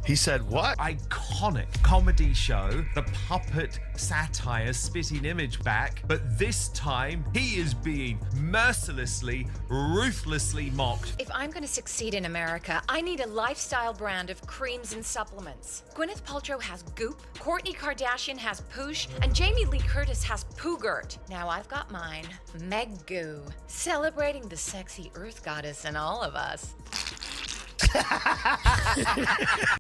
He said what? Iconic comedy show, the puppet satire spitting image back, but this time he is being mercilessly, ruthlessly mocked. If I'm going to succeed in America, I need a lifestyle brand of creams and supplements. Gwyneth Paltrow has Goop, Kourtney Kardashian has Poosh, and Jamie Lee Curtis has Poogert. Now I've got mine, Meg Goo, celebrating the sexy earth goddess in all of us.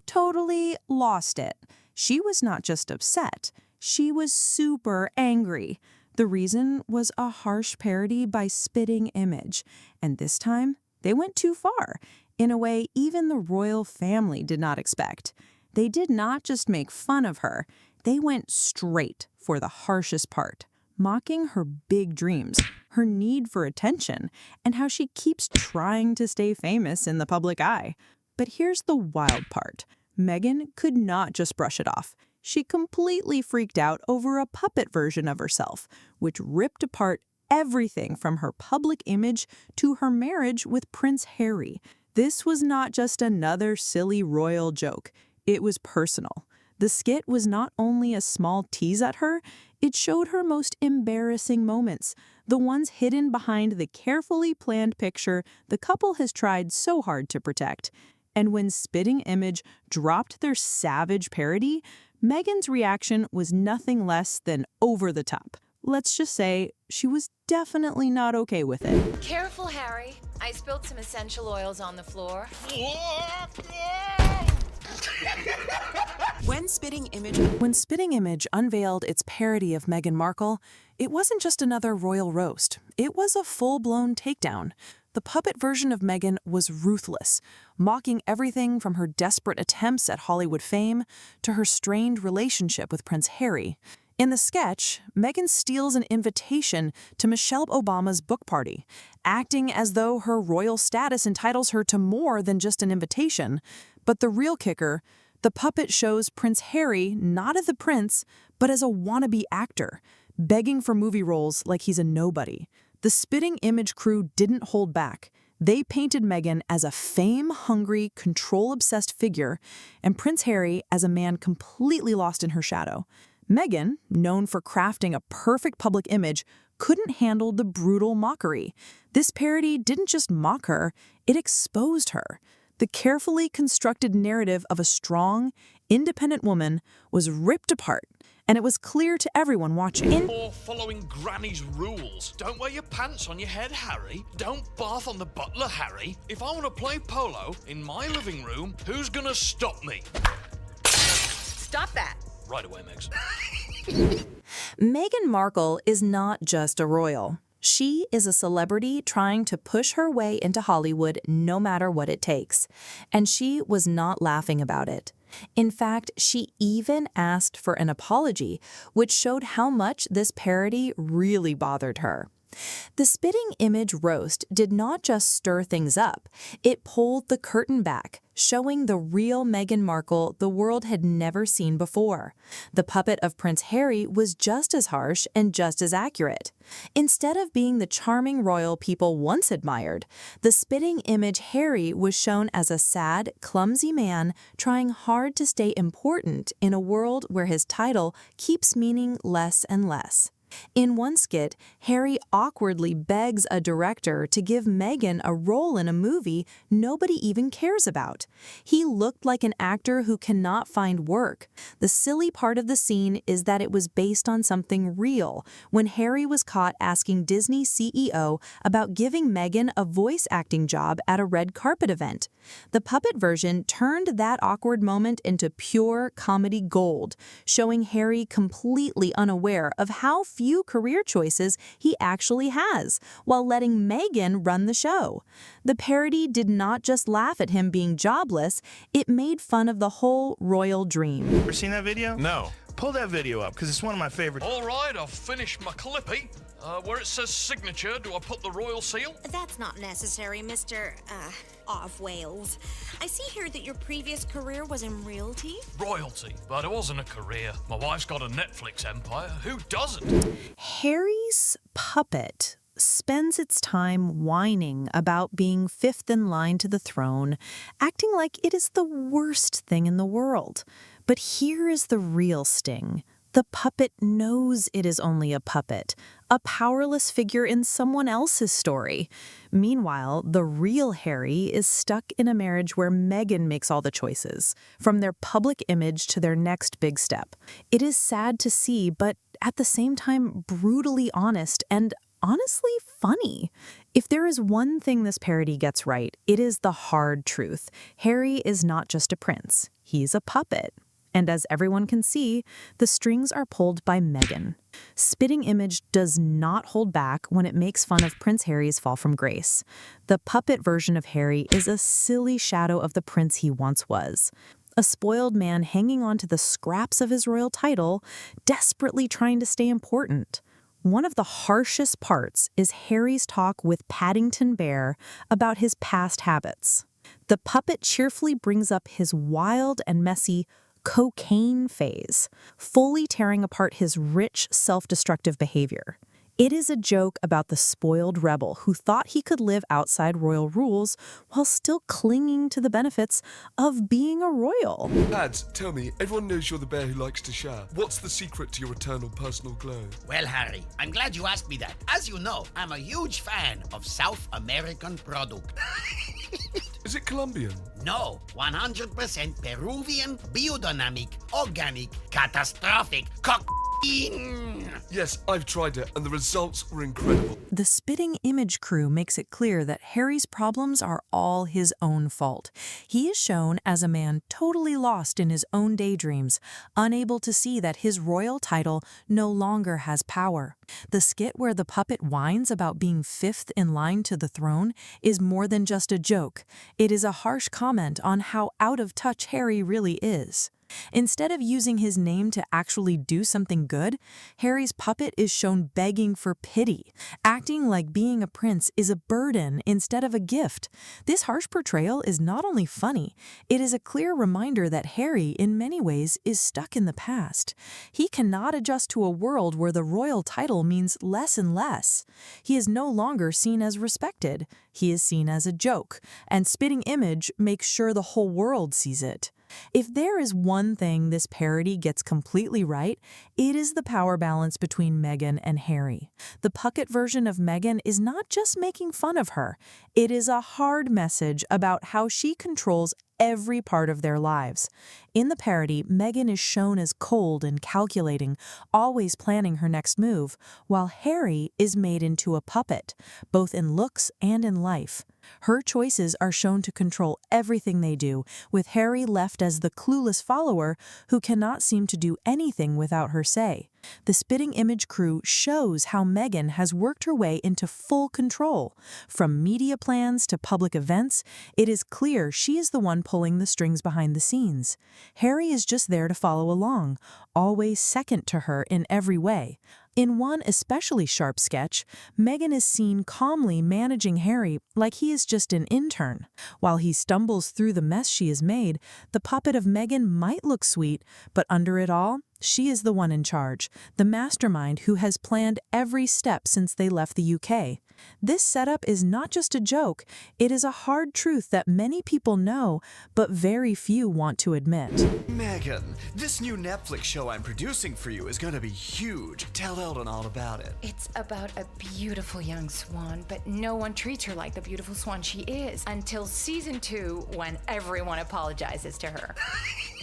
Totally lost it. She was not just upset, she was super angry. The reason was a harsh parody by Spitting Image, and this time they went too far, in a way even the royal family did not expect. They did not just make fun of her, they went straight for the harshest part, mocking her big dreams, her need for attention, and how she keeps trying to stay famous in the public eye. But here's the wild part. Meghan could not just brush it off. She completely freaked out over a puppet version of herself, which ripped apart everything from her public image to her marriage with Prince Harry. This was not just another silly royal joke. It was personal. The skit was not only a small tease at her, it showed her most embarrassing moments, the ones hidden behind the carefully planned picture the couple has tried so hard to protect. And when Spitting Image dropped their savage parody, Meghan's reaction was nothing less than over the top. Let's just say she was definitely not okay with it. Careful, Harry. I spilled some essential oils on the floor. When Spitting Image unveiled its parody of Meghan Markle, it wasn't just another royal roast. It was a full-blown takedown. The puppet version of Meghan was ruthless, mocking everything from her desperate attempts at Hollywood fame to her strained relationship with Prince Harry. In the sketch, Meghan steals an invitation to Michelle Obama's book party, acting as though her royal status entitles her to more than just an invitation. But the real kicker, the puppet shows Prince Harry not as the prince, but as a wannabe actor, begging for movie roles like he's a nobody. The Spitting Image crew didn't hold back. They painted Meghan as a fame-hungry, control-obsessed figure, and Prince Harry as a man completely lost in her shadow. Meghan, known for crafting a perfect public image, couldn't handle the brutal mockery. This parody didn't just mock her, it exposed her. The carefully constructed narrative of a strong, independent woman was ripped apart, and it was clear to everyone watching. Or following Granny's rules. Don't wear your pants on your head, Harry. Don't bath on the butler, Harry. If I want to play polo in my living room, who's gonna stop me? Stop that. Right away, Megs. Meghan Markle is not just a royal. She is a celebrity trying to push her way into Hollywood no matter what it takes. And she was not laughing about it. In fact, she even asked for an apology, which showed how much this parody really bothered her. The Spitting Image roast did not just stir things up, it pulled the curtain back, showing the real Meghan Markle the world had never seen before. The puppet of Prince Harry was just as harsh and just as accurate. Instead of being the charming royal people once admired, the Spitting Image Harry was shown as a sad, clumsy man trying hard to stay important in a world where his title keeps meaning less and less. In one skit, Harry awkwardly begs a director to give Meghan a role in a movie nobody even cares about. He looked like an actor who cannot find work. The silly part of the scene is that it was based on something real, when Harry was caught asking Disney CEO about giving Meghan a voice acting job at a red carpet event. The puppet version turned that awkward moment into pure comedy gold, showing Harry completely unaware of how few career choices he actually has, while letting Meghan run the show. The parody did not just laugh at him being jobless, it made fun of the whole royal dream. Ever seen that video? No. Pull that video up, because it's one of my favorites. All right, I've finished my clippy. Where it says signature, do I put the royal seal? That's not necessary, Mr. Off Wales. I see here that your previous career was in realty. Royalty, but it wasn't a career. My wife's got a Netflix empire. Who doesn't? Harry's puppet spends its time whining about being fifth in line to the throne, acting like it is the worst thing in the world. But here is the real sting. The puppet knows it is only a puppet, a powerless figure in someone else's story. Meanwhile, the real Harry is stuck in a marriage where Meghan makes all the choices, from their public image to their next big step. It is sad to see, but at the same time brutally honest and honestly funny. If there is one thing this parody gets right, it is the hard truth. Harry is not just a prince. He's a puppet. And as everyone can see, the strings are pulled by Meghan. Spitting Image does not hold back when it makes fun of Prince Harry's fall from grace. The puppet version of Harry is a silly shadow of the prince he once was. A spoiled man hanging on to the scraps of his royal title, desperately trying to stay important. One of the harshest parts is Harry's talk with Paddington Bear about his past habits. The puppet cheerfully brings up his wild and messy cocaine phase, fully tearing apart his rich, self-destructive behavior. It is a joke about the spoiled rebel who thought he could live outside royal rules while still clinging to the benefits of being a royal. Pads, tell me, everyone knows you're the bear who likes to share. What's the secret to your eternal personal glow? Well, Harry, I'm glad you asked me that. As you know, I'm a huge fan of South American product. Is it Colombian? No, 100% Peruvian, biodynamic, organic, catastrophic, cocaine. Yes, I've tried it, and the results were incredible. The Spitting Image crew makes it clear that Harry's problems are all his own fault. He is shown as a man totally lost in his own daydreams, unable to see that his royal title no longer has power. The skit where the puppet whines about being fifth in line to the throne is more than just a joke. It is a harsh comment on how out of touch Harry really is. Instead of using his name to actually do something good, Harry's puppet is shown begging for pity, acting like being a prince is a burden instead of a gift. This harsh portrayal is not only funny, it is a clear reminder that Harry, in many ways, is stuck in the past. He cannot adjust to a world where the royal title means less and less. He is no longer seen as respected. He is seen as a joke, and Spitting Image makes sure the whole world sees it. If there is one thing this parody gets completely right, it is the power balance between Meghan and Harry. The puppet version of Meghan is not just making fun of her. It is a hard message about how she controls every part of their lives. In the parody, Meghan is shown as cold and calculating, always planning her next move, while Harry is made into a puppet, both in looks and in life. Her choices are shown to control everything they do, with Harry left as the clueless follower who cannot seem to do anything without her say. The Spitting Image crew shows how Meghan has worked her way into full control. From media plans to public events, it is clear she is the one pulling the strings behind the scenes. Harry is just there to follow along, always second to her in every way. In one especially sharp sketch, Meghan is seen calmly managing Harry like he is just an intern. While he stumbles through the mess she has made, the puppet of Meghan might look sweet, but under it all, she is the one in charge, the mastermind who has planned every step since they left the UK. This setup is not just a joke, it is a hard truth that many people know, but very few want to admit. Meghan, this new Netflix show I'm producing for you is gonna be huge. Tell Eldon all about it. It's about a beautiful young swan, but no one treats her like the beautiful swan she is until season 2, when everyone apologizes to her.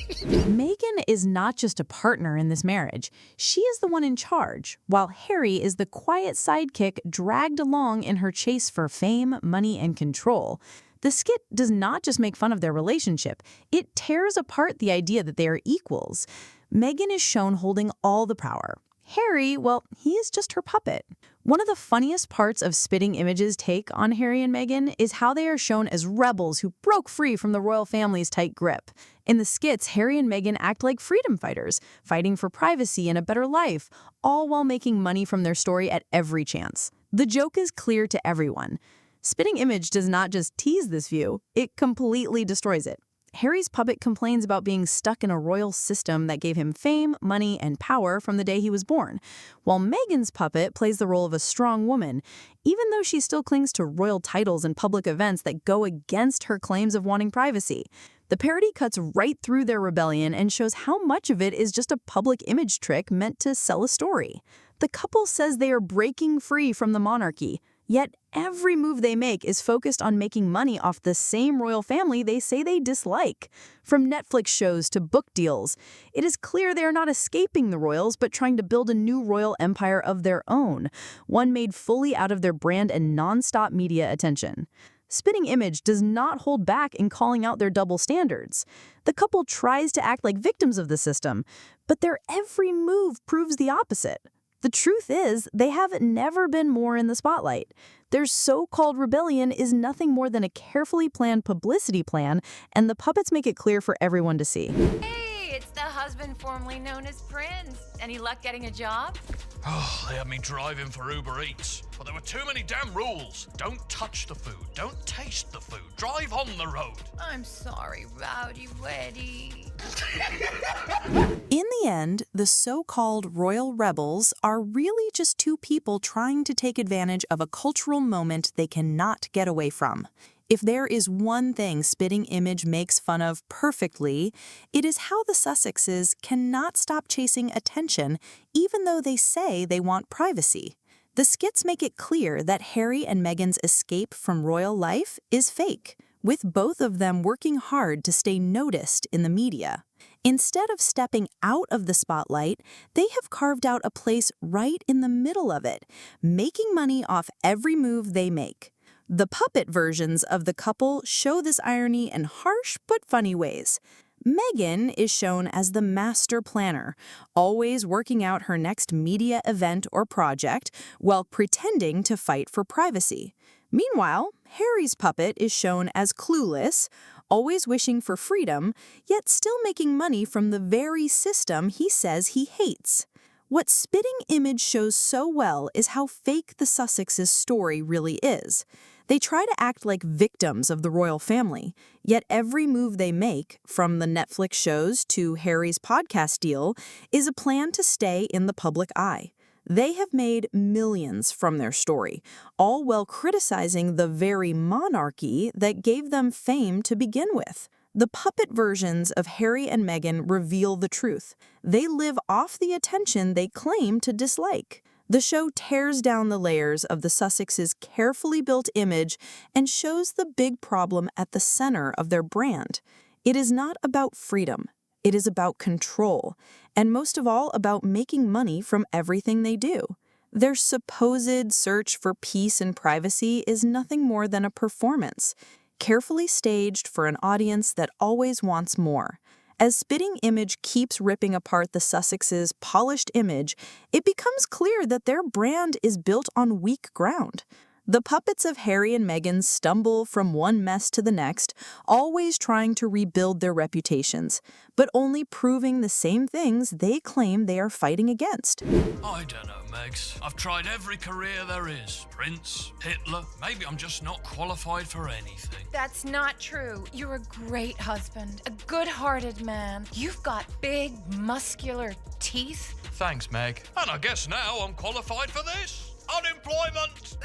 Meghan is not just a partner in this marriage. She is the one in charge, while Harry is the quiet sidekick dragged along in her chase for fame, money, and control. The skit does not just make fun of their relationship, it tears apart the idea that they are equals. Meghan is shown holding all the power. Harry, well, he is just her puppet. One of the funniest parts of Spitting Image's take on Harry and Meghan is how they are shown as rebels who broke free from the royal family's tight grip. In the skits, Harry and Meghan act like freedom fighters, fighting for privacy and a better life, all while making money from their story at every chance. The joke is clear to everyone. Spitting Image does not just tease this view, it completely destroys it. Harry's puppet complains about being stuck in a royal system that gave him fame, money, and power from the day he was born, while Meghan's puppet plays the role of a strong woman, even though she still clings to royal titles and public events that go against her claims of wanting privacy. The parody cuts right through their rebellion and shows how much of it is just a public image trick meant to sell a story. The couple says they are breaking free from the monarchy, yet every move they make is focused on making money off the same royal family they say they dislike. From Netflix shows to book deals, it is clear they are not escaping the royals but trying to build a new royal empire of their own, one made fully out of their brand and non-stop media attention. Spitting Image does not hold back in calling out their double standards. The couple tries to act like victims of the system, but their every move proves the opposite. The truth is, they have never been more in the spotlight. Their so-called rebellion is nothing more than a carefully planned publicity plan, and the puppets make it clear for everyone to see. Hey, it's the husband formerly known as Prince. Any luck getting a job? Oh, they had me driving for Uber Eats, but there were too many damn rules. Don't touch the food. Don't taste the food. Drive on the road. I'm sorry, Rowdy Weddy. In the end, the so-called royal rebels are really just two people trying to take advantage of a cultural moment they cannot get away from. If there is one thing Spitting Image makes fun of perfectly, it is how the Sussexes cannot stop chasing attention even though they say they want privacy. The skits make it clear that Harry and Meghan's escape from royal life is fake, with both of them working hard to stay noticed in the media. Instead of stepping out of the spotlight, they have carved out a place right in the middle of it, making money off every move they make. The puppet versions of the couple show this irony in harsh but funny ways. Meghan is shown as the master planner, always working out her next media event or project while pretending to fight for privacy. Meanwhile, Harry's puppet is shown as clueless, always wishing for freedom, yet still making money from the very system he says he hates. What Spitting Image shows so well is how fake the Sussexes' story really is. They try to act like victims of the royal family, yet every move they make, from the Netflix shows to Harry's podcast deal, is a plan to stay in the public eye. They have made millions from their story, all while criticizing the very monarchy that gave them fame to begin with. The puppet versions of Harry and Meghan reveal the truth. They live off the attention they claim to dislike. The show tears down the layers of the Sussexes' carefully built image and shows the big problem at the center of their brand. It is not about freedom. It is about control, and most of all about making money from everything they do. Their supposed search for peace and privacy is nothing more than a performance, carefully staged for an audience that always wants more. As Spitting Image keeps ripping apart the Sussexes' polished image, it becomes clear that their brand is built on weak ground. The puppets of Harry and Meghan stumble from one mess to the next, always trying to rebuild their reputations, but only proving the same things they claim they are fighting against. I don't know, Megs. I've tried every career there is. Prince, Hitler. Maybe I'm just not qualified for anything. That's not true. You're a great husband, a good-hearted man. You've got big, muscular teeth. Thanks, Meg. And I guess now I'm qualified for this. Unemployment!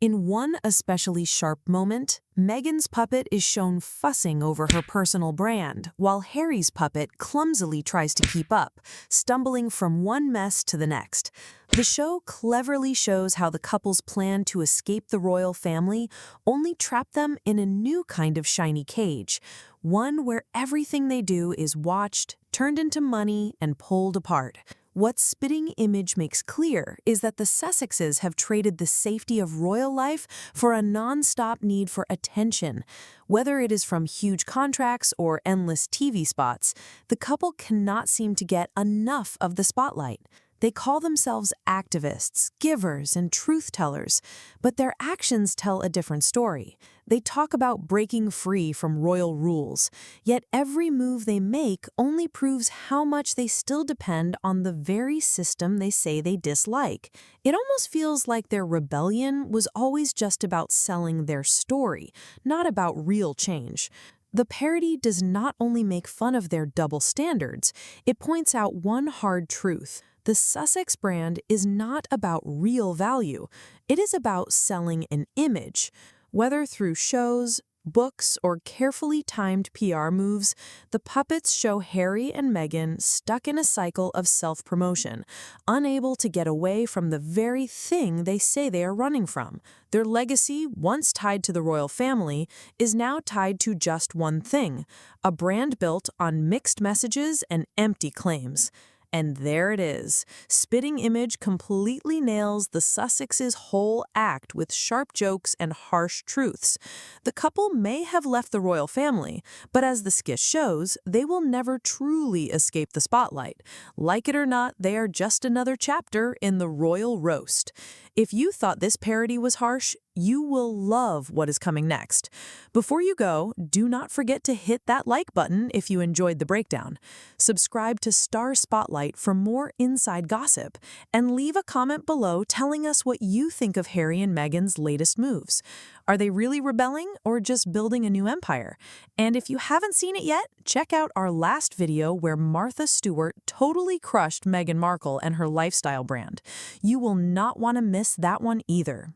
In one especially sharp moment, Meghan's puppet is shown fussing over her personal brand, while Harry's puppet clumsily tries to keep up, stumbling from one mess to the next. The show cleverly shows how the couple's plan to escape the royal family only trapped them in a new kind of shiny cage, one where everything they do is watched, turned into money, and pulled apart. What Spitting Image makes clear is that the Sussexes have traded the safety of royal life for a non-stop need for attention. Whether it is from huge contracts or endless TV spots, the couple cannot seem to get enough of the spotlight. They call themselves activists, givers, and truth-tellers, but their actions tell a different story. They talk about breaking free from royal rules, yet every move they make only proves how much they still depend on the very system they say they dislike. It almost feels like their rebellion was always just about selling their story, not about real change. The parody does not only make fun of their double standards, it points out one hard truth. The Sussex brand is not about real value. It is about selling an image. Whether through shows, books, or carefully timed PR moves, the puppets show Harry and Meghan stuck in a cycle of self-promotion, unable to get away from the very thing they say they are running from. Their legacy, once tied to the royal family, is now tied to just one thing: a brand built on mixed messages and empty claims. And there it is. Spitting Image completely nails the Sussex's whole act with sharp jokes and harsh truths. The couple may have left the royal family, but as the skit shows, they will never truly escape the spotlight. Like it or not, they are just another chapter in the royal roast. If you thought this parody was harsh, you will love what is coming next. Before you go, do not forget to hit that like button if you enjoyed the breakdown. Subscribe to Star Spotlight for more inside gossip, and leave a comment below telling us what you think of Harry and Meghan's latest moves. Are they really rebelling or just building a new empire? And if you haven't seen it yet, check out our last video where Martha Stewart totally crushed Meghan Markle and her lifestyle brand. You will not want to miss that one either.